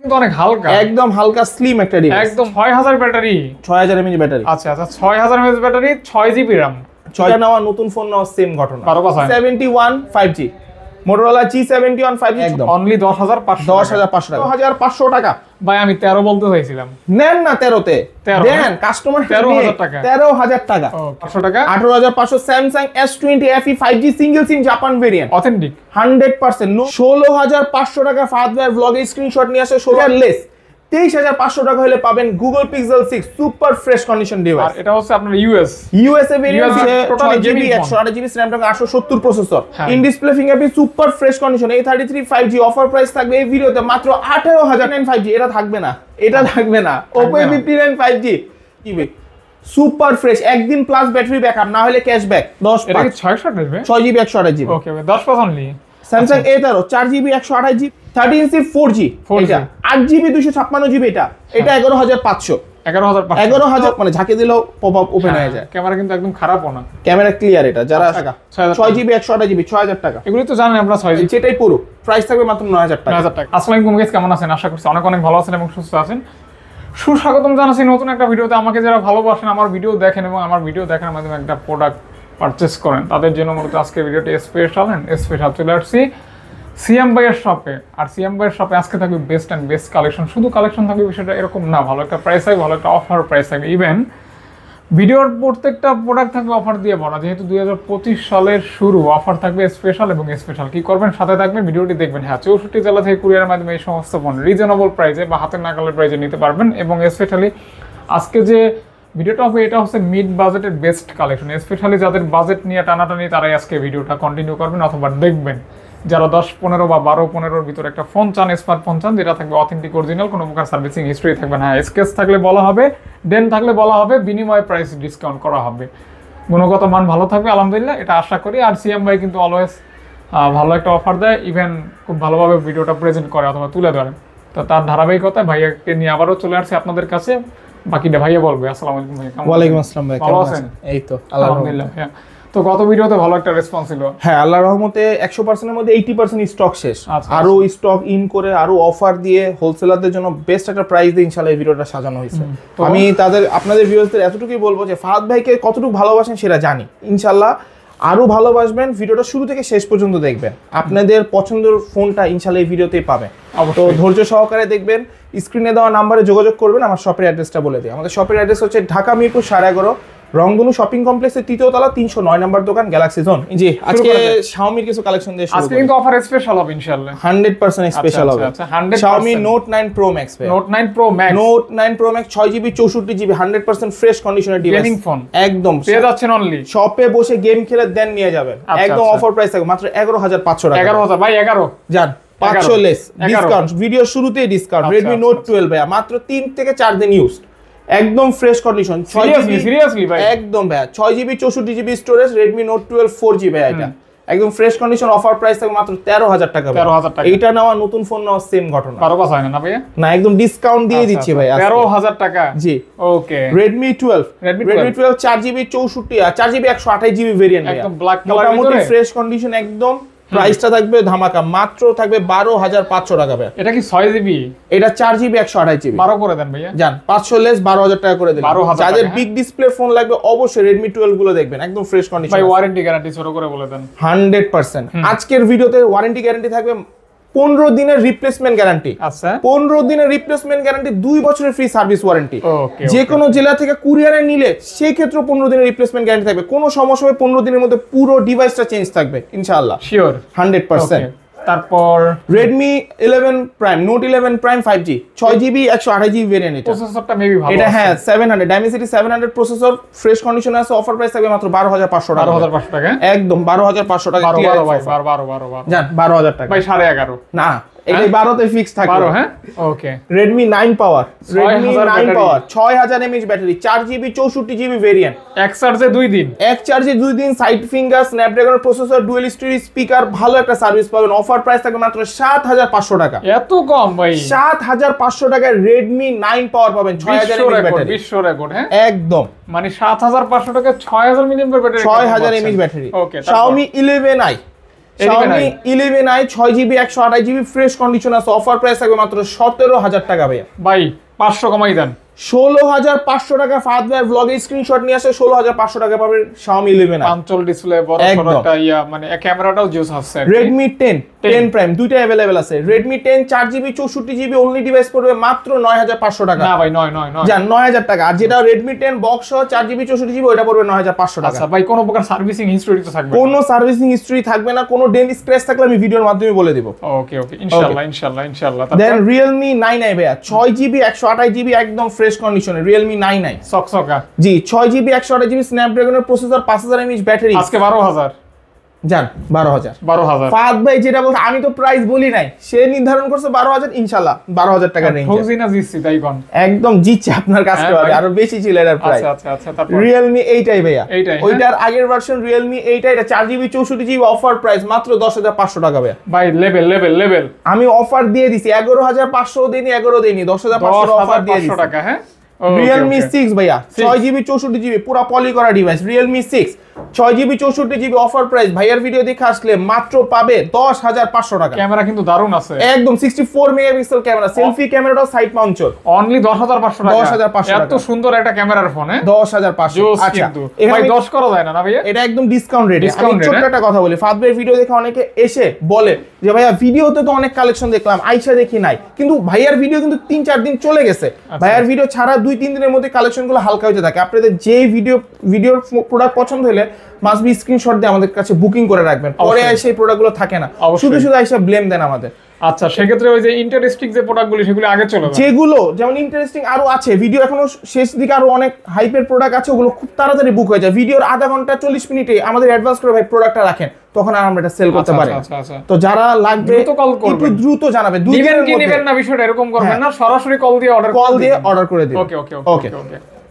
কিন্তু অনেক হালকা, একদম হালকা স্লিম একটা ডিভাইস, একদম 6000 ব্যাটারি, 6000 mAh ব্যাটারি। আচ্ছা আচ্ছা 6000 mAh ব্যাটারি, 6GB RAM। 6টা নেওয়া নতুন ফোন নেওয়া সেম ঘটনা। 71 5G Motorola G71 5G একদম অনলি 10500, 10500 টাকা, 10500 টাকা। ভাই আমি 13 বলতে চাইছিলাম, নেন না 13 তে 13 দেন, কাস্টমার 13000 টাকা, 13000 টাকা। ও 500 টাকা, 18500 Samsung S20 FE 5G single SIM Japan variant, authentic 100%। 16500 টাকা ফাহাদ ভাইয়ের ব্লগে স্ক্রিনশট নিয়ে আসে, 16 লেস 23500 টাকা হলে পাবেন Google Pixel 6 super fresh condition আর ডিভাইস। এটা হচ্ছে আপনার USA variant, totally 6GB gaming 128GB Snapdragon 870 processor, হ্যাঁ। In display fingerprint super fresh condition. A33 5G offer price থাকবে এই ভিডিওতে মাত্র 18000। 5G এটা থাকবে না, এটা থাকবে না। Oppo A59 5G কি সুপার ফ্রেশ, একদিন প্লাস ব্যাটারি ব্যাকআপ, না হলে ক্যাশব্যাক 10। এটা কি 600 আসবে? 6GB 128GB। ওকে ওকে 10% only. Samsung A13 4GB 128GB 13C 4G, এটা 8GB 256GB, এটা 11500। 11500 মানে ঝাঁকে দিলেও পপ আপ ওপেন হয়ে যায়। ক্যামেরা কিন্তু একদম খারাপও না, ক্যামেরা ক্লিয়ার। এটা যারা টাকা 6GB 128GB 6000 টাকা, এগুলো তো জানেন আমরা 6GB, যেটাই পুরো প্রাইস থাকবে মাত্র 9000 টাকা। 9000 টাকা। আসসালামু আলাইকুম গাইস, কেমন আছেন? আশা করছি অনেক অনেক ভালো আছেন এবং সুস্থ আছেন। সুস্বাগতম জানাচ্ছি নতুন একটা ভিডিওতে। আমাকে যারা ভালোবাসেন, আমার ভিডিও দেখেন এবং আমার ভিডিও দেখার মাধ্যমে একটা প্রোডাক্ট পারচেস করেন, তাদের জন্য মূলত আজকে ভিডিওটি স্পেশাল চলে আসছি সিএম ভাইয়ের শপে। আর সিএম ভাইয়ের শপে আজকে থাকবে বেস্ট অ্যান্ড বেস্ট কালেকশন। শুধু কালেকশন থাকবে বিষয়টা এরকম না, ভালো একটা প্রাইস থাকবে, ভালো একটা অফার প্রাইস থাকবে। ইভেন ভিডিওর প্রত্যেকটা প্রোডাক্ট থাকবে অফার দিয়ে ভরা, যেহেতু 2025 সালের শুরু, অফার থাকবে স্পেশাল এবং স্পেশাল। কি করবেন? সাথে থাকবেন, ভিডিওটি দেখবেন। হ্যাঁ, 64 জেলা থেকে কুরিয়ারের মাধ্যমে এই সমস্ত ফোন রিজনেবল প্রাইসে বা হাতের নাগালের প্রাইসে নিতে পারবেন। এবং স্পেশালি আজকে যে ভিডিওটা হবে এটা হচ্ছে মিড বাজেটের বেস্ট কালেকশন। স্পেশালি যাদের বাজেট নিয়ে টানাটানি তারাই আজকে ভিডিওটা কন্টিনিউ করবেন অথবা দেখবেন। যারা 10-15 বা 12-15-র ভিতরে একটা ফোন চান, স্মার্টফোন চান, যেটা থাকবে অথেন্টিক অরিজিনাল, কোনো প্রকার সার্ভিসিং হিস্ট্রি থাকবে না। হ্যাঁ, স্কেচ থাকলে বলা হবে, ডেন থাকলে বলা হবে, বিনিময়ে প্রাইস ডিসকাউন্ট করা হবে। গুণগত মান ভালো থাকবে আলহামদুলিল্লাহ, এটা আশা করি। আর সিএম ভাই কিন্তু অলওয়েজ ভালো একটা অফার দেয়, ইভেন খুব ভালোভাবে ভিডিওটা প্রেজেন্ট করে অথবা তুলে ধরে। তো তার ধারাবাহিকতায় ভাইয়াকে নিয়ে আবারও চলে আসছে আপনাদের কাছে। বাকিটা ভাইয়া বলবে। আসসালামু আলাইকুম ভাই। ওয়ালাইকুম আসসালাম ভাই, ভালো আছেন? এই তো আলহামদুলিল্লাহ। হ্যাঁ, তো গত ভিডিওতে ভালো একটা রেসপন্স ছিল। হ্যাঁ, আল্লাহর রহমতে 100% এর মধ্যে 80% স্টক শেষ। আরো স্টক ইন করে আরো অফার দিয়ে হোলসেলারদের জন্য বেস্ট একটা প্রাইস দিয়ে ইনশাআল্লাহ এই ভিডিওটা সাজানো হয়েছে। আমি আপনাদের ভিউয়ার্সদের এতটুকুই বলবো যে ফাহাদ ভাইকে কতটুকু ভালোবাসেন সেটা জানি। ইনশাআল্লাহ আরো ভালোবাসবেন, ভিডিওটা শুরু থেকে শেষ পর্যন্ত দেখবেন। আপনাদের পছন্দের ফোনটা ইনশাআল্লাহ এই ভিডিওতেই পাবেন। তো ধৈর্য সহকারে দেখবেন। স্ক্রিনে দেওয়া নাম্বারে যোগাযোগ করবেন। আমার শপের অ্যাড্রেসটা বলে দিই। আমাদের শপের অ্যাড্রেস হচ্ছে ঢাকা মিরপুর 11.5 রংধনু শপিং কমপ্লেক্সের 3য় তলা 309 নম্বর দোকান, গ্যালাক্সি জোন। জি, আজকে Xiaomi কিছু কালেকশন দিয়ে শুরু আজকে কিন্তু অফার স্পেশাল হবে ইনশাআল্লাহ, 100% স্পেশাল হবে। Xiaomi Note 9 Pro Max ভাই, Note 9 Pro Max, Note 9 Pro Max 6GB 64GB 100% fresh কন্ডিশনের ডিভাইস, গেমিং ফোন একদম পেয়ে যাচ্ছেন অনলি। শপে বসে গেম খেলে দেন নিয়ে যাবেন, একদম অফার প্রাইস থাকবে মাত্র 11500 টাকা। 11000 ভাই, 11 জান 500 লেস ডিসকাউন্ট, ভিডিও শুরুতেই ডিসকাউন্ট। Redmi Note 12 ভাই মাত্র 3 থেকে 4 দিন ইউজ, একদম ফ্রেশ কন্ডিশন। সিরিয়াসলি ভাই, একদম ভাই 6GB 64GB storage, Redmi Note 12 4G ভাই, এটা একদম ফ্রেশ কন্ডিশন। অফার প্রাইস থাকবে মাত্র 13000 টাকা। 13000 টাকা। এইটা নেওয়া নতুন ফোন নেওয়া সেম ঘটনা। 12 পাস হয় না ভাই? না, একদম ডিসকাউন্ট দিয়ে দিচ্ছি ভাই। 13000 টাকা। জি, ওকে। Redmi 12 4GB 64 আর 4GB 128GB ভেরিয়েন্ট, একদম ব্ল্যাক কালার, মোটামুটি ফ্রেশ কন্ডিশন একদম। প্রাইসটা থাকবে ধামাকা, মাত্র থাকবে 12500 টাকা ভাই। এটা কি 6GB? এটা 4GB 128GB। 12 করে দেন ভাইয়া। জান 500 লেস 12000 টাকা করে দিলাম। 12000 যাদের বিগ ডিসপ্লে ফোন লাগবে অবশ্যই Redmi 12 গুলো দেখবেন, একদম ফ্রেশ কন্ডিশন ভাই। ওয়ারেন্টি গ্যারান্টি ছোট করে বলে দেন। 100%। আজকের ভিডিওতে ওয়ারেন্টি গ্যারান্টি থাকবে 15 দিনের রিপ্লেসমেন্ট গ্যারান্টি। আচ্ছা, 15 দিনের রিপ্লেসমেন্ট গ্যারান্টি, 2 বছরের ফ্রি সার্ভিস ওয়ারেন্টি। ওকে। যে কোনো জেলা থেকে কুরিয়ারে নিলে সেই ক্ষেত্রে 15 দিনের রিপ্লেসমেন্ট গ্যারান্টি থাকবে। কোনো সমস্যা হবে 15 দিনের মধ্যে পুরো ডিভাইসটা চেঞ্জ থাকবে ইনশাআল্লাহ, শিওর 100%। তারপর Redmi 11 Prime, Note 11 Prime 5G 6GB 128GB variant. এটা প্রসেসরটা মেবি ভালো এটা হ্যাঁ 700 Dimensity 700 প্রসেসর, ফ্রেশ কন্ডিশনে আছে। অফার প্রাইস থাকবে মাত্র 12500 টাকা। 12500 টাকা, একদম 12500 টাকা। 12 ভাই, 12 জান 12000 টাকা ভাই, 11.5 না, এই 12 তে ফিক্স থাকবে। 12, হ্যাঁ ওকে। Redmi 9 Power, Redmi 9 battery. Power 6000 mAh battery, 4GB 64GB variant, এক চার্জে 2 দিন, এক চার্জে 2 দিন, side finger, Snapdragon processor, dual storage speaker, ভালো একটা সার্ভিস পাবেন। অফার প্রাইস থাকবে মাত্র 7500 টাকা। এত কম ভাই? 7500 টাকায় Redmi 9 Power পাবেন, 6000 mAh ব্যাটারি, বিশ্ব রেকর্ড। হ্যাঁ, একদম মানে 7500 টাকা 6000 mAh ব্যাটারি, 6000 mAh ব্যাটারি। ওকে। Xiaomi 11i, Xiaomi 11i 6GB 128GB fresh condition আছে, অফার প্রাইস থাকবে মাত্র 17000 টাকা ভাইয়া। ভাই 500 কমাই দেন। 16500 টাকা ফাহাদ ভাইয়ের ব্লগে স্ক্রিনশট নিয়ে আসে 16500 টাকা পাবেন Xiaomi 11i। পাঞ্চল ডিসপ্লে বড় বড় একটা মানে ক্যামেরাটাও জোস আছে। Redmi 10 Prime দুইটা अवेलेबल আছে। Redmi 10 4GB 64GB only device পড়বে মাত্র 9500 টাকা। না ভাই 9 জান 9000 টাকা। আর যেটা Redmi 10 বক্স সহ 4GB 64GB ওটা পড়বে 9500 টাকা। আচ্ছা ভাই কোনো প্রকার সার্ভিসিং হিস্টরি তো থাকবে না? কোনো সার্ভিসিং হিস্টরি থাকবে না, কোনো ডেন্ট স্ক্র্যাচ থাকলে আমি ভিডিওর মাধ্যমে বলে দেব। ওকে ইনশাআল্লাহ। দেন Realme 9i ভাইয়া 6GB 128GB একদম ফ্রেশ কন্ডিশনে Realme 9i সকসকা। জি 6GB 128GB স্ন্যাপড্রাগনের প্রসেসর 5000 mAh ব্যাটারি আজকে 12000 জান 12000 ফাহাদ ভাই যেটা বলছে আমি তো প্রাইস বলি নাই, সে নির্ধারণ করছে 12000 ইনশাআল্লাহ 12000 টাকা রেঞ্জ। ফৌজি না জিতছি তাই কোন? একদম জিতছে আপনার কাস্টমার, আরো বেশি ছিল এর প্রাইস। আচ্ছা তারপর Realme 8i ভাইয়া এইটাই, ওইটার আগের ভার্সন Realme 8i এটা 4GB 64GB অফার প্রাইস মাত্র 10500 টাকা ভাইয়া। ভাই লেভেল আমি অফার দিয়ে দিছি 11500 দেইনি 11 দেইনি 10500 অফার দিয়ে দিছি টাকা। হ্যাঁ Realme 6 ভাইয়া 6GB 64GB পুরো পলি করা device Realme 6 6GB 64GB offer price ভাইয়ার ভিডিও দেখে আসলে মাত্র পাবে 10500 টাকা। ক্যামেরা কিন্তু দারুণ আছে একদম 64 মেগাপিক্সেল ক্যামেরা, সেলফি ক্যামেরাটাও সাইড মাউন্টেড অনলি 10500 টাকা। 10500 টাকা এত সুন্দর একটা ক্যামেরার ফোন। 10500। আচ্ছা ভাই 10 করা যায় না ভাইয়া? এটা একদম ডিসকাউন্ট রেটে। আমি ছোট্ট একটা কথা বলি, ফাহাদ ভাইয়ের ভিডিও দেখে অনেকে এসে বলে যে ভাইয়া ভিডিওতে তো অনেক কালেকশন দেখলাম, আইসা দেখি নাই, কিন্তু ভাইয়ার ভিডিও কিন্তু 3-4 দিন চলে গেছে। ভাইয়ার ভিডিও ছাড়া 2-3 দিনের মধ্যে কালেকশনগুলো হালকা হতে থাকে। আপনাদের যে ভিডিওর প্রোডাক্ট পছন্দ হলে মাস্ট বি স্ক্রিনশট দিয়ে আমাদের কাছে বুকিং করে রাখবেন, পরে এসে এই প্রোডাক্টগুলো থাকে না, শুধু আইসা ব্লেম দেন আমাদের। আচ্ছা সেক্ষেত্রে ওই যে ইন্টারেস্টিং যে প্রোডাক্টগুলো সেগুলো আগে চলে যায়, যেগুলো যেমন ইন্টারেস্টিং আরো আছে, ভিডিও এখনো শেষ দিকে আরো অনেক হাইপের প্রোডাক্ট আছে, ওগুলো খুব তাড়াতাড়ি বুক হয়ে যায়। ভিডিওর আধা ঘন্টা 40 মিনিটে আমাদের অ্যাডভান্স করে ভাই প্রোডাক্টটা রাখেন, তখন আর আমরা এটা সেল করতে পারি। তো যারা লাগবে একটু দ্রুত জানাবে, 2 দিনের মধ্যে নেবেন না, বিষয়টা এরকম করবেন না, সরাসরি কল দিয়ে অর্ডার করে দিন। ওকে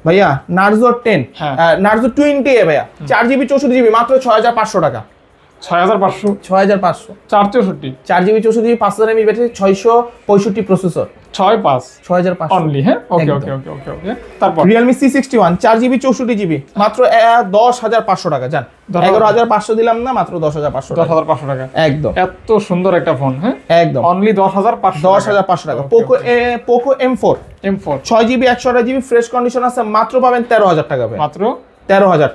ভাইয়া Narzo 10 Narzo 20 ভাইয়া 4GB 64GB মাত্র 6500 টাকা। 6500 464 4GB 64GB 5000 mAh battery 665 processor 6500 only. হ্যাঁ ওকে তারপর Realme C61 4GB 64GB মাত্র 10500 টাকা। জান 11500 দিলাম না, মাত্র 10500 টাকা। একদম এত সুন্দর একটা ফোন। হ্যাঁ একদম অনলি 10500 টাকা। Poco M4 6GB 128GB fresh condition আছে, মাত্র পাবেন 13000 টাকা। মাত্র 13000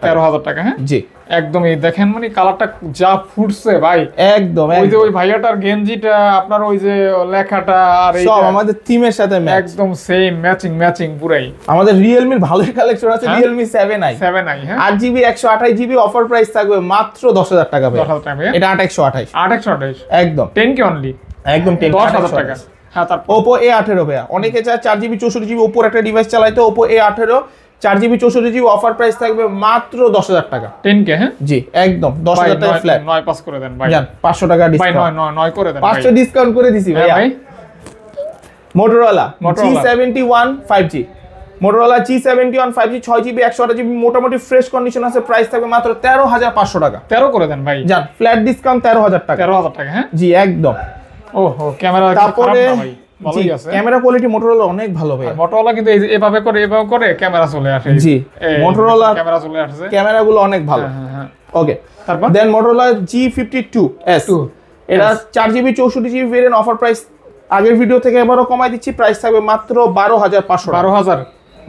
টাকা। হ্যাঁ জি একদম। এই দেখেন মানে কালারটা যা ফুটছে ভাই, একদম ওই যে ওই ভাইয়াটার গেঞ্জিটা, আপনার ওই যে লেখাটা, আর সব আমাদের থিমের সাথে একদম সেম ম্যাচিং পুরাই। আমাদের Realme ভালোই কালেকশন আছে। Realme 7i হ্যাঁ 8GB 128GB অফার প্রাইস থাকবে মাত্র 10000 টাকা ভাই। এটা 8128 একদম 10 কে অনলি, একদম 10000 টাকা। হ্যাঁ তারপর Oppo A18 ভাইয়া অনেকে চায় 4GB 64GB Oppo একটা ডিভাইস চালাইতে, Oppo A18 4GB 64GB offer price থাকবে মাত্র 10000 টাকা। 10 কে হ্যাঁ জি একদম 10000 টাকা ফ্ল্যাট। 9 পাস করে দেন ভাই। জান 500 টাকা ডিসকাউন্ট। ভাই 9 করে দেন ভাই। 500 ডিসকাউন্ট করে দিছি ভাইয়া। Motorola G71 5G Motorola G71 5G 6GB 128GB মোটামুটি ফ্রেশ কন্ডিশন আছে, প্রাইস থাকবে মাত্র 13500 টাকা। 13 করে দেন ভাই। জান ফ্ল্যাট ডিসকাউন্ট 13000 টাকা। 13000 টাকা। হ্যাঁ জি একদম। ওহো ক্যামেরা খারাপ না ভাই, ভালোই আছে। ক্যামেরা কোয়ালিটি Motorola অনেক ভালো ভাই। Motorola কিন্তু এভাবে করে ক্যামেরা চলে আসে। জি Motorola ক্যামেরা চলে আসে, ক্যামেরাগুলো অনেক ভালো। হ্যাঁ ওকে তারপর দেন Motorola G52s এটা 4GB 64GB variant offer price আগের ভিডিও থেকে এবারও কমাই দিচ্ছি, প্রাইস থাকবে মাত্র 12500 টাকা।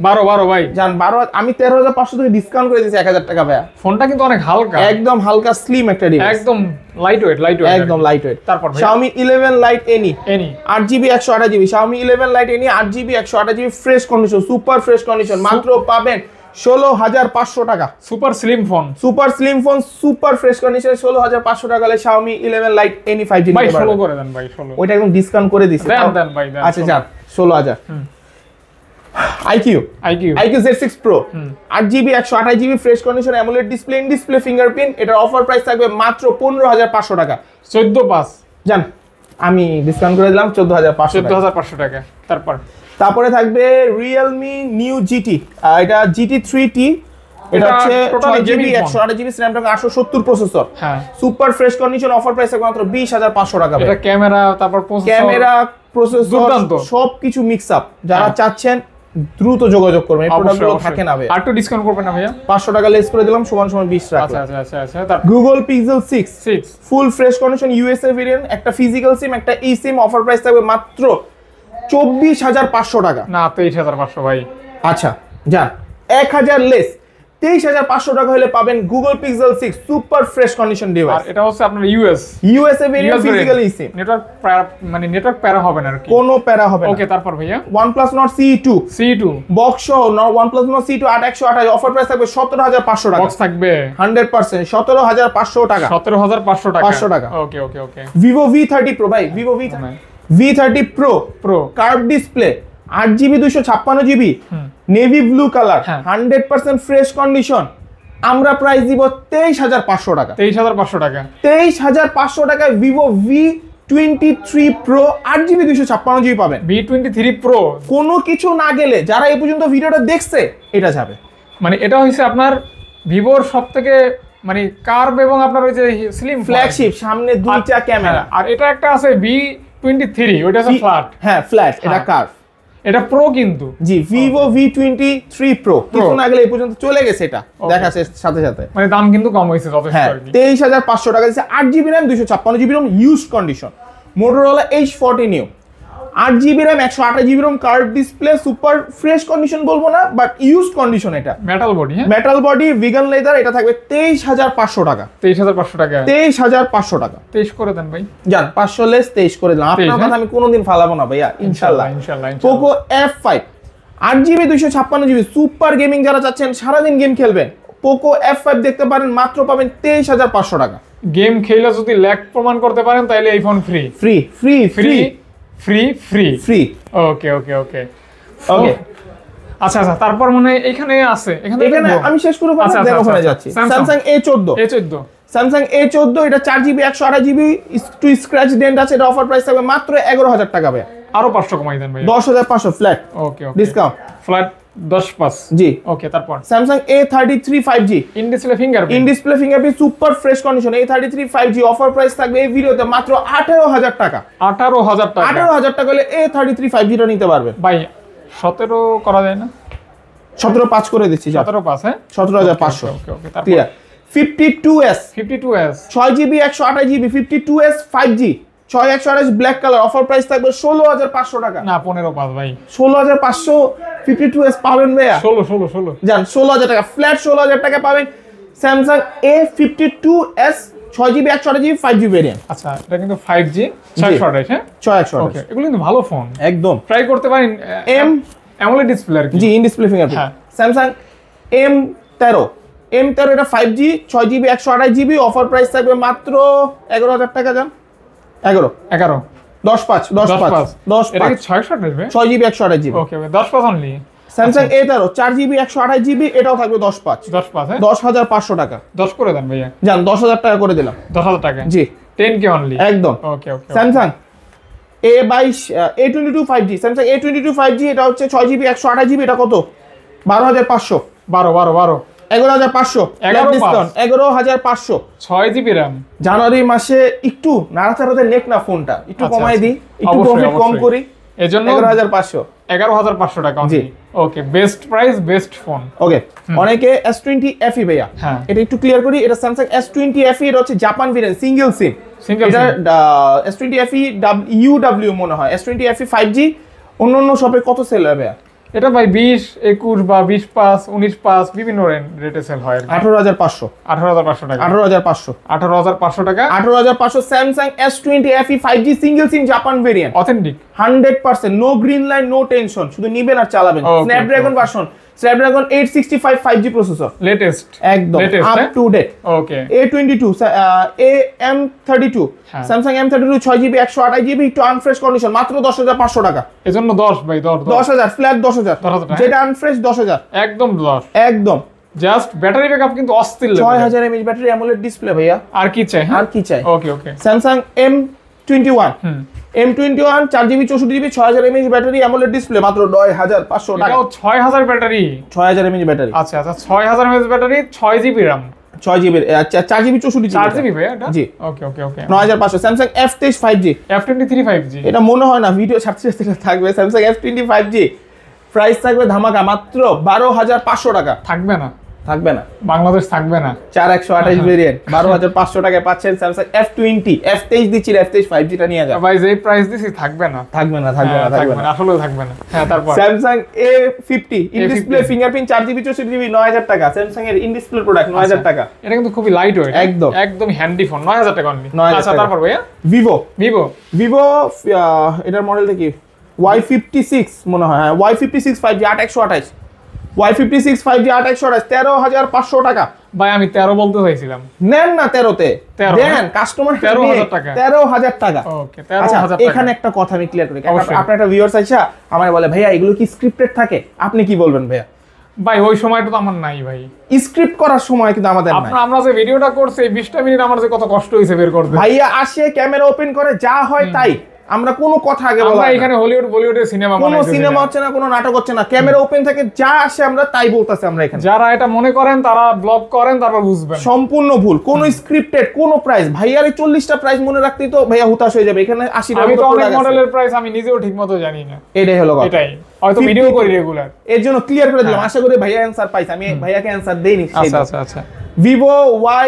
12 ভাই জান 12 আমি 13500 থেকে ডিসকাউন্ট করে দিয়েছি 1000 টাকা ভাই। ফোনটা কিন্তু অনেক হালকা, একদম হালকা স্লিম একটা ডিভাইস, একদম লাইটওয়েট একদম লাইটওয়েট। তারপর Xiaomi 11 Lite Any 8GB 128GB Xiaomi 11 Lite Any 8GB 128GB fresh condition, super fresh condition, মাত্র পাবেন 16500 টাকা। Super slim phone, super fresh condition 16500 টাকা হলে Xiaomi 11 Lite Any 5G ভাই 16 করে দেন ভাই। 16 ওইটা একদম ডিসকাউন্ট করে দিছি। দেন ভাই দেন। আচ্ছা যান 16000। IQ Z6 Pro 8GB 128GB fresh condition AMOLED display, in display fingerprint, এটার অফার প্রাইস থাকবে মাত্র 15500 টাকা। 14.5 জান আমি ডিসকাউন্ট করে দিলাম 14500 টাকা। তারপরে থাকবে Realme New GT, এটা GT3T, এটা হচ্ছে 6GB 128GB Snapdragon 870 প্রসেসর, হ্যাঁ super fresh condition, offer price থাকবে মাত্র 20500 টাকা। এটা ক্যামেরা, তারপর প্রসেসর সবকিছু মিক্স আপ, যারা চাচ্ছেন দ্রুত যোগাযোগ করবেন, এই প্রোডাক্টগুলো থাকে না ভাই। আর একটু ডিসকাউন্ট করবেন না ভাইয়া? 500 টাকা লেস করে দিলাম, সমান সমান 20 টাকা। আচ্ছা। Google Pixel 6 6 full fresh condition USA variant, একটা ফিজিক্যাল সিম একটা ই সিম, অফার প্রাইস থাকবে মাত্র 24,500 টাকা। না 23,500 ভাই। আচ্ছা যান 1000 লেস, 23,500 টাকা হলে পাবেন Google Pixel 6 super fresh condition device. আর এটা হচ্ছে আপনার USA variant physical e SIM. Network প্যারা হবে না আর কি? কোনো প্যারা হবে না। ওকে, তারপর ভাইয়া OnePlus Nord CE2 বক্স সহ OnePlus Nord CE2 8128 offer price থাকবে 17,500 টাকা। বক্স থাকবে 100% 17,500 টাকা। 17,500 টাকা। 500 টাকা। ওকে। Vivo V30 Pro ভাই, Vivo V30 Pro curve display, 8GB 256GB, navy blue colour, 100% fresh condition. আমরা প্রাইস দিব 23,500 টাকা। 23,500 টাকা। 23,500 টাকায় Vivo V23 Pro 8GB 256GB পাবেন। V23 Pro কোনো কিছু না গেলে যারা এই পর্যন্ত ভিডিওটা দেখছে এটা যাবে। মানে এটা হইছে আপনার ভিভোর সবথেকে মানে কার্ভ এবং আপনার ওই যে স্লিম ফ্ল্যাগশিপ, সামনে দুইটা ক্যামেরা। আর এটা একটা আছে V23, ওইটা আছে ফ্ল্যাট। হ্যাঁ ফ্ল্যাট, এটা কার্ভ, এটা প্রো কিন্তু। জি Vivo V23 Pro কিছু না গেলে এই পর্যন্ত চলে গেছে, এটা দেখা সাথে সাথে। মানে দাম কিন্তু কম হয়েছে যথেষ্ট আর কি। 23,500 টাকা দিচ্ছে, 8GB RAM 256GB ROM use condition. Motorola H40 Neo 8GB RAM 128GB ROM curve display, super fresh condition বলবো না বাট ইউজ কন্ডিশন। এটা মেটাল বডি, হ্যাঁ মেটাল বডি ভিগান লেদার। এটা থাকবে 23,500 টাকা। 23,500 টাকা। 23,500 টাকা। 23 করে দেন ভাই। জান 500 লেস 23 করে দিলাম। আপনার কথা আমি কোনোদিন ফালাবো না ভাইয়া, ইনশাআল্লাহ। Poco F5 8GB 256GB super gaming, যারা চাচ্ছেন সারাদিন গেম খেলবেন পোকো F5 দেখতে পারেন, মাত্র পাবেন 23,500 টাকা। গেম খেলে যদি ল্যাগ প্রমাণ করতে পারেন তাহলে এই ফোন ফ্রি। ওকে। আচ্ছা তারপর মনে এখানে আছে, এখানে আমি শেষ করে ওখানে যাচ্ছি। Samsung A14 এটা 4GB 128GB two scratch dent আছে। এটা অফার প্রাইস থাকবে মাত্র 11,000 টাকা ভাই। আরো 500 কমাই দেন ভাই। 10,500 ফ্ল্যাট। ওকে ডিসকাউন্ট ফ্ল্যাট 10/5। জি ওকে। তারপর Samsung A33 5G in display fingerprint super fresh condition. A33 5G offer price থাকবে এই ভিডিওতে মাত্র 18,000 টাকা। 18,000 টাকা। 18,000 টাকা হলে A33 5G টা নিতে পারবেন ভাই। 17 করা যায় না? 17,500 করে দিচ্ছি। 17,500, হ্যাঁ 17,500। ওকে। তারপর clear. 52s 6GB 128GB 52s 5G 6128 black colour offer price থাকবে 16,500 টাকা। না 15,500 ভাই। 16,500 52s পাবেন ভাইয়া। 16 জান 16,000 টাকা ফ্ল্যাট 16,000 টাকা পাবেন। Samsung A52s 6GB 128GB 5G variant. আচ্ছা এটা কিন্তু 5G 628, হ্যাঁ 628। ওকে, এগুলো কিন্তু ভালো ফোন, একদম ট্রাই করতে পারেন। AMOLED ডিসপ্লে আর কি। জি in display fingerprint. Samsung M13 এটা 5G 6GB 128GB offer price থাকবে মাত্র 11,000 টাকা। জান 11 10,500 এটা কি 628 6GB 128GB। ওকে 10,500 only. Samsung A13 4GB 128GB এটাও থাকবে 10,500, হ্যাঁ 10,500 টাকা। 10 করে দেন ভাইয়া। জান 10,000 টাকা করে দিলাম। 10,000 টাকা জি 10K অনলি একদম। ওকে। Samsung A22 5G Samsung A22 5G এটা হচ্ছে 6GB 128GB এটা কত 12,500। 12 11,500 ডিসকাউন্ট 11,500। 6GB RAM। জানুয়ারি মাসে একটু নাড়াচাড়াতে নেক না ফোনটা একটু কমাই দিই, একটু প্রফিট কম করি, এজন্য 11,500 টাকা। জি ওকে, বেস্ট প্রাইস বেস্ট ফোন। ওকে অনেকে S20 FE ভাইয়া, এটা একটু ক্লিয়ার করি। এটা Samsung S20 FE এটা হচ্ছে জাপান ভেরিয়েন্ট সিঙ্গেল সিম। এটা S20 FE UW মনে হয়। S20 FE 5G অন্য শপে কত সেল হবে? এটা ভাই 20, 21 বা 20/5, 19/5 বিভিন্ন রেটে সেল হয়। 18,500 টাকা। 18,500 টাকা। 18,500 Samsung S20 FE 5G single SIM Japan variant, authentic 100%, no green line no tension, শুধু নিবেন আর চালাবেন। Snapdragon version, Snapdragon 865 5G processor, latest একদম up to date. Okay A22 AM32 Samsung M32 6GB 128GB একটু আনফ্রেশ condition, মাত্র 10,500 টাকা। এজন্য 10 ভাই 10,000 ফ্ল্যাট 10,000 যেটা আনফ্রেশ 10,000 একদম 10 একদম। জাস্ট ব্যাটারি ব্যাকআপ কিন্তু অস্থির লাগে। 6000 mAh ব্যাটারি, AMOLED ডিসপ্লে ভাইয়া, আর কি চাই? আর কি চাই? ওকে Samsung M21 M21 4GB 64GB 6000 mAh battery, AMOLED display, মাত্র 9,500 টাকা। এটাও 6000 ব্যাটারি, 6000 mAh ব্যাটারি। আচ্ছা 6000 mAh battery, 6GB RAM, 6GB 4GB 64GB 4GB ভাই এটা। জি ওকে 9,500 Samsung F23 5G F23 5G এটা মনে হয় না ভিডিও ছাড়তে থাকবে। Samsung F20 5G প্রাইস থাকবে ধামাকা মাত্র 12,500 টাকা। থাকবে না, থাকবে না, বাংলাদেশ থাকবে না। 4128 ভেরিয়েন্ট 12,500 টাকায় পাচ্ছেন স্যামসাং F20 F23 দিচ্ছি, F23 5G টা নিয়ে যান ভাই। যে প্রাইস দিছি থাকবে না, থাকবে না, থাকবে না, থাকবে না, আসলে থাকবে না। হ্যাঁ, তারপর Samsung A50 in display fingerprint 4GB 64GB 9000 টাকা। স্যামসাং এর ইন ডিসপ্লে প্রোডাক্ট 9000 টাকা। এটা কিন্তু খুবই লাইট ওয়েট, একদম একদম হ্যান্ডি ফোন, 9000 টাকা অনলি। 9000 আচ্ছা, টাকা। তারপর ভাইয়া ভিভো এটার মডেলটা কি Y56 মনে হয়, হ্যাঁ Y56 5G 8128, Y56 5G 8128 13,500 টাকা। ভাই আমি 13 বলতে চাইছিলাম। নেন না 13 তে 13 দেন, কাস্টমার 13,000 টাকা। 13,000 টাকা। ওকে, 13,000 টাকা। এখানে একটা কথা আমি ক্লিয়ার করি। অবশ্যই। আপনার একটা ভিউয়ার্স আইসা আমায় বলে ভাইয়া এগুলো কি স্ক্রিপ্টেড থাকে, আপনি কি বলবেন ভাইয়া? ভাই ওই সময়টা তো আমার নাই ভাই, স্ক্রিপ্ট করার সময় কিন্তু আমাদের নাই। আমরা যে ভিডিওটা করছি 20টা মিনিট আমার যে কত কষ্ট হইছে বের করতে। ভাইয়া আসে ক্যামেরা ওপেন করে যা হয় তাই, আমরা কোনো কথা আগে বলা আমরা এখানে হলিউড বলিউডের সিনেমা কোনো সিনেমা হচ্ছে না, কোনো নাটক হচ্ছে না, ক্যামেরা ওপেন থাকে, যা আসে আমরা তাই বলতাছি। আমরা এখানে যারা এটা মনে করেন তারা ব্লগ করেন, তারপর বুঝবেন সম্পূর্ণ ভুল। কোন স্ক্রিপ্টেড কোন প্রাইস, ভাইয়ার 40টা প্রাইস মনে রাখতেই তো ভাইয়া হুতাশ হয়ে যাবে। এখানে 80টা আমি তো অনেক মডেলের প্রাইস আমি নিজেও ঠিকমতো জানি না। এটাই হলো কথা, এটাই হয়তো ভিডিও করি রেগুলার, এর জন্য ক্লিয়ার করে দিলাম। আশা করি ভাইয়া অ্যানসার পাইছে, আমি ভাইয়াকে অ্যানসার দেইনি। আচ্ছা আচ্ছা আচ্ছা। ভিভো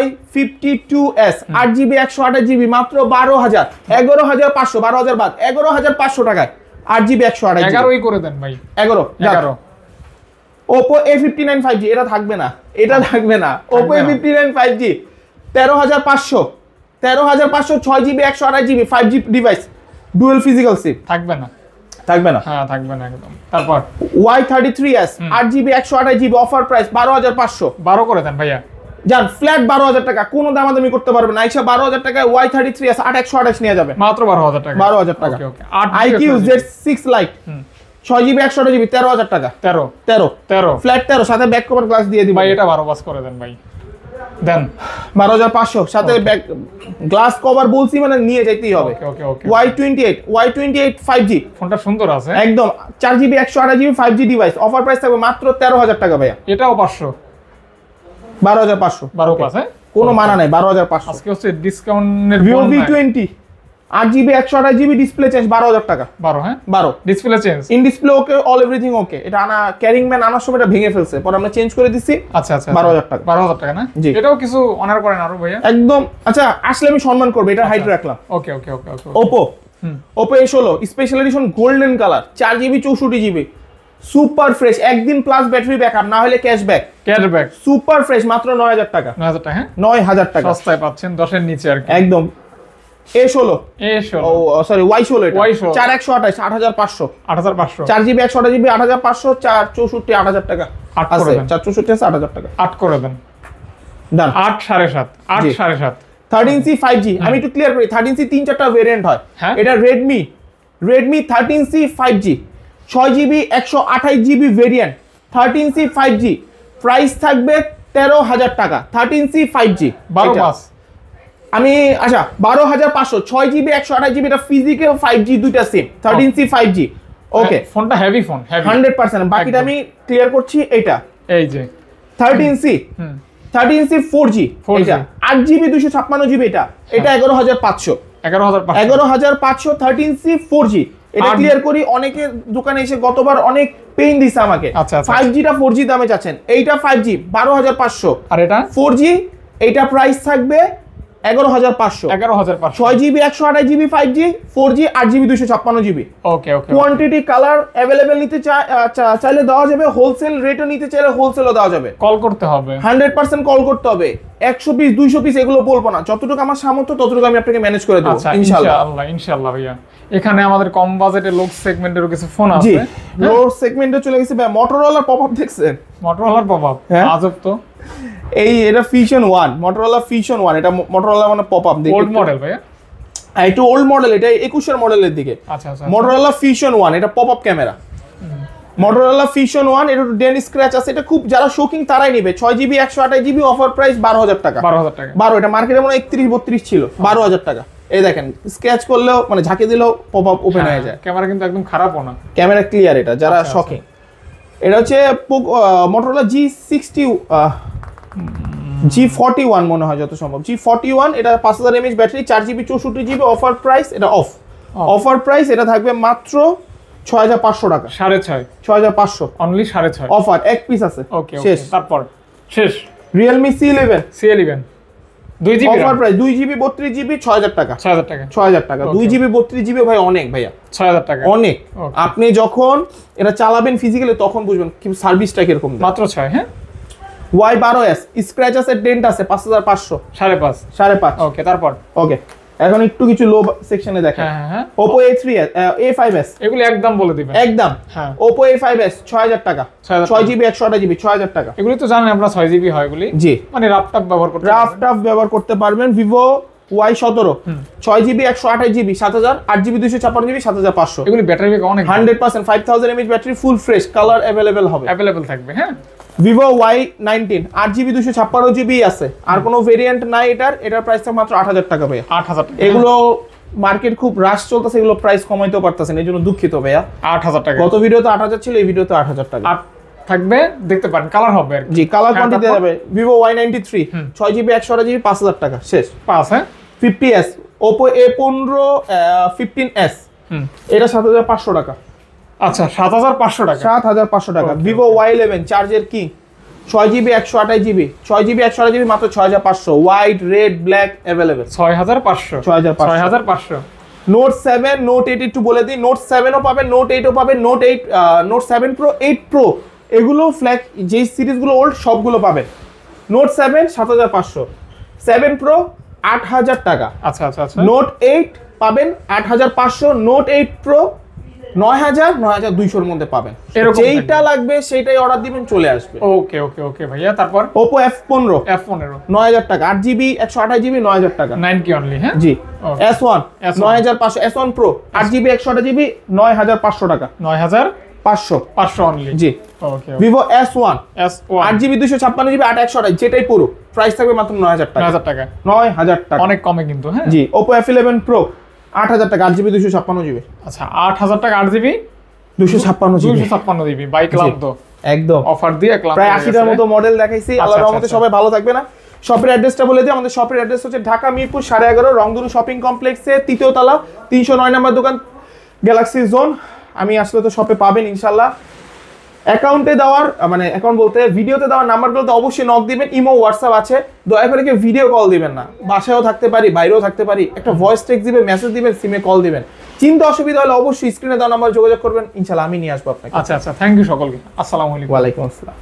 Y52s 8GB 128GB মাত্র 12,000, 11,500, 12,000 বাদ, 11,500 টাকায় 8GB 128GB। 11ই করে দেন ভাই, 11। Oppo A59 5G এটা থাকবে না, এটা থাকবে না। Oppo A59 5G 13,500, 13,500 6GB 128GB 5G device, dual physical সিম। থাকবে না, থাকবে না, হ্যাঁ থাকবে না একদম। তারপর Y33s 8GB 128GB offer price 12,500। 12 করে দেন ভাইয়া, যান ফ্ল্যাট 12,000 টাকা, কোনো দামাদামি করতে পারবে না। আইসা 12,000 টাকায় Y33s 8/128 নিয়ে যাবে মাত্র 12,000 টাকা। 12,000 টাকা। ওকে ওকে। IQ Z6 Lite 6GB 128GB 13,000 টাকা। 13 ফ্ল্যাট 13 সাথে ব্যাক কভার গ্লাস দিয়ে দিই ভাই, এটা 12 পাস করে দেন ভাই, দেন 12,500 সাথে ব্যাক গ্লাস কভার বলছি মানে নিয়ে যাইতেই হবে। ওকে ওকে। Y28 5G ফোনটা সুন্দর আছে একদম, 4GB 128GB 5G device offer price থাকবে মাত্র 13,000 টাকা ভাইয়া। এটাও 500, 12,500 12 পাস। হ্যাঁ, কোনো মানা নাই, 12,500। আজকে হচ্ছে ডিসকাউন্টের Vivo V20 8GB 128GB display change 12,000 টাকা। 12, হ্যাঁ 12 display change. In display okay, all everything okay. এটা আনা ক্যারিং ম্যান আনার সময় এটা ভেঙে ফেলছে, পরে আমরা চেঞ্জ করে দিছি। আচ্ছা আচ্ছা, 12,000 টাকা। 12,000 টাকা না? জি। এটাও কিছু অনার করেন আরো ভাইয়া একদম। আচ্ছা আসলে আমি সম্মান করব, এটা হাইট রাখলাম। ওকে ওকে ওকে ওকে। Oppo A16 special edition golden colour 4GB 64GB super fresh, একদিন প্লাস ব্যাটারি ব্যাকআপ, না হলে ক্যাশব্যাক। সুপার ফ্রেশ মাত্র 9,000 টাকা। 9,000 টাকা, হ্যাঁ 9,000 টাকা সস্তায় পাচ্ছেন, 10 এর নিচে আর কি। একদম। A16 ও সরি Y16 এটা Y16 4128 8,500, 8,500 4GB 128GB 8,500, 464 8,000 টাকা। 8 করে দেন, 464 আছে 8,000 টাকা। 8 করে দেন, ডান। 8 7.5, 8 7.5। 13C 5G আমি একটু ক্লিয়ার করি, 13C 3-4টা ভেরিয়েন্ট হয়। এটা Redmi 13C 5G 6GB 128GB variant 13C 5G price থাকবে 13,000 টাকা। 13C 5G 12 পাস আমি আচ্ছা 12,500 6GB 128GB এটা ফিজিক্যাল 5G দুইটা সেম 13C 5G। ওকে, ফোনটা হেভি ফোন, হেভি 100%। বাকিটা আমি ক্লিয়ার করছি। এটা এই যে 13C 4G এটা 8GB 256GB এটা 11,500। 11,500 13C 4G এটা ক্লিয়ার করি। অনেকে দোকানে এসে গতবার অনেক পেইন দিছে আমাকে। 5G টা 4G দামে চাচ্ছেন, এইটা 5G 12,500 আর এটা 4G এইটা প্রাইস থাকবে 11,500। 6GB 128GB 5G 4G 8GB 256GB। ওকে ওকে। কোয়ান্টিটি কালার अवेलेबल নিতে চাইলে দেওয়া যাবে, হোলসেল রেটও নিতে চাইলে হোলসেলও দেওয়া যাবে। কল করতে হবে, 100% কল করতে হবে। 100 পিস 200 পিস এগুলো বলবো না, যতটুকু আমার সামর্থ্য ততটুকু আমি আপনাকে ম্যানেজ করে দেব ইনশাআল্লাহ ভাইয়া। এখানে আমাদের কম বাজেটের লো সেগমেন্টেরও কিছু ফোন আছে। লো সেগমেন্টে চলে গেছে ভাই। Motorola পপআপ দেখছেন? Motorola পপআপ আজব তো। এটা Fusion 1, Motorola Fusion 1 এটা Motorola মানে পপআপ দেখি। ওল্ড মডেল ভাইয়া, একটু ওল্ড মডেল, এটা 21 এর মডেলের দিকে। আচ্ছা আচ্ছা। Motorola Fusion 1 এটা পপআপ ক্যামেরা। Motorola Fusion 1 এটা ডেন স্ক্র্যাচ আছে, এটা খুব যারা শোকিং তারাই নেবে। 6GB 128GB অফার প্রাইস 12,000 টাকা। 12,000 টাকা। 12 এটা মার্কেটে মনে হয় 31-32 ছিল, 12,000 টাকা। এই দেখেন স্ক্র্যাচ করলেও মানে ঝাঁকি দিলেও পপআপ ওপেন হয়ে যায়। ক্যামেরা কিন্তু একদম খারাপও না, ক্যামেরা ক্লিয়ার। এটা যারা শোকিং। এটা হচ্ছে Motorola G41 মনে হয় যত সম্ভব, G41 এটা 5000 mAh battery 4GB 64GB offer price. এটা অফার প্রাইস এটা থাকবে মাত্র 6500 টাকা, 6.5, 6500 অনলি 6.5 অফার, এক পিস আছে। ওকে শেষ। তারপর শেষ। Realme C11 C11 2GB offer price 2GB 32GB 6000 টাকা, 6000 টাকা, 6000 টাকা। 2GB 32GB ভাই অনেক ভাইয়া, 6000 টাকা অনেক। আপনি যখন এটা চালাবেন ফিজিক্যালি তখন বুঝবেন কি সার্ভিসটা কিরকম। মাত্র 6। হ্যাঁ, Y12s স্ক্র্যাচ আছে, ডেন্ট আছে, 5500, 5.5 5.5। ওকে তারপর ওকে, এখন একটু কিছু লো সেকশনে দেখেন। হ্যাঁ Oppo A3s A5s এগুলো একদম বলে দিবেন। একদম। হ্যাঁ, Oppo A5s 6000 টাকা, 6GB 128GB 6000 টাকা। এগুলো তো জানেন আপনারা 6GB হয় এগুলি, জি, মানে ল্যাপটপ ব্যবহার করতে রাফ টাফ ব্যবহার করতে পারবেন। Vivo Y17 6GB 128GB 7000, 8GB 256GB 7500। এগুলি ব্যাটারি ব্যাকআপ অনেক 100% 5000 mAh battery, full fresh, colour available হবে, अवेलेबल থাকবে। হ্যাঁ, Vivo Y19 8GB 256GB আছে, আর কোনো ভেরিয়েন্ট নাই এটার। এটার প্রাইস মাত্র 8000 টাকা ভাইয়া। 8000 টাকা। এগুলো মার্কেট খুব রাশ চলতেছে, এগুলো প্রাইস কমাইতেও পারতেছেন, এই জন্য দুঃখিত ভাইয়া। 8000 টাকা গত ভিডিওতে 8000 ছিল, এই ভিডিওতে 8000 টাকা আর থাকবে, দেখতে পারেন কালার হবে আর কি। জি, কালার হ্যাঁ, কোয়ান্টিটি তারপর? যাবে। Vivo Y93 6GB 128GB 5000 টাকা, শেষ। 5। হ্যাঁ, 50s Oppo A15 15s এটা 7500 টাকা, আচ্ছা 7500 টাকা। 7500 টাকা। Vivo Y11 চার্জের king 6GB 128GB 6GB 128GB মাত্র 6500, white, red, black available 6500 6500 6500। Note 7 Note 8 একটু বলে দিই, Note 7 ও পাবেন, Note 8 ও পাবেন, Note 7 Pro 8 Pro এগুলো ফ্ল্যাগ যে সিরিজগুলো ওল্ড সবগুলো পাবেন। Note 7 7500, 7 Pro 8000 টাকা, আচ্ছা আচ্ছা আচ্ছা। Note 8 পাবেন 8500, Note 8 Pro 9000 9200 এর মধ্যে পাবেন। এরকম যেইটা লাগবে সেটাই অর্ডার দিবেন, চলে আসবে। ওকে ওকে ওকে ভাইয়া, তারপর Oppo F15 F15 9000 টাকা, 8GB 128GB 9000 টাকা। 9 কি অনলি? হ্যাঁ, জি। Okay. S1 9500, S1 Pro 8GB 128GB 9500 টাকা, 9500 অনলি। জি। ওকে Vivo S1 S1 8GB 256GB 8128, যেটাই পুরো প্রাইস থাকবে মাত্র 9000 টাকা, 9000 টাকা, 9000 টাকা। অনেক কমে কিন্তু। হ্যাঁ, জি। Oppo F11 Pro 8000 টাকা, 8GB 256GB, আচ্ছা 8000 টাকা 8GB 256GB 256GB by club তো একদম অফার দিয়ে ক্লাব প্রায় 80টার মতো মডেল দেখাইছি। আল্লাহর রহমতে আচ্ছা। সবাই ভালো থাকবে না। শপের অ্যাড্রেসটা বলে দিই, আমাদের শপের অ্যাড্রেস হচ্ছে ঢাকা মিরপুর 11.5 রংধনু শপিং কমপ্লেক্সে 3য় তলা 309 নম্বর দোকান, গ্যালাক্সি জোন। আমি আসলে তো শপে পাবেন ইনশাআল্লাহ। অ্যাকাউন্টে দেওয়ার মানে অ্যাকাউন্ট বলতে ভিডিওতে দেওয়ার নাম্বারগুলোতে অবশ্যই নক দিবেন। ইমো, হোয়াটসঅ্যাপ আছে, দয়া করে কেউ ভিডিও কল দিবেন না। বাসায়ও থাকতে পারি, বাইরেও থাকতে পারি, একটা ভয়েস টেক্সট দিবেন, মেসেজ দিবেন, সিমে কল দিবেন। চিন্তা অসুবিধা হলে অবশ্যই স্ক্রিনে দেওয়া নাম্বার যোগাযোগ করবেন, ইনশাআল্লাহ আমি নিয়ে আসবো আপনাকে। আচ্ছা আচ্ছা, থ্যাংক ইউ সকলকে। আসসালামু আলাইকুম। ওয়ালাইকুম আসসালাম।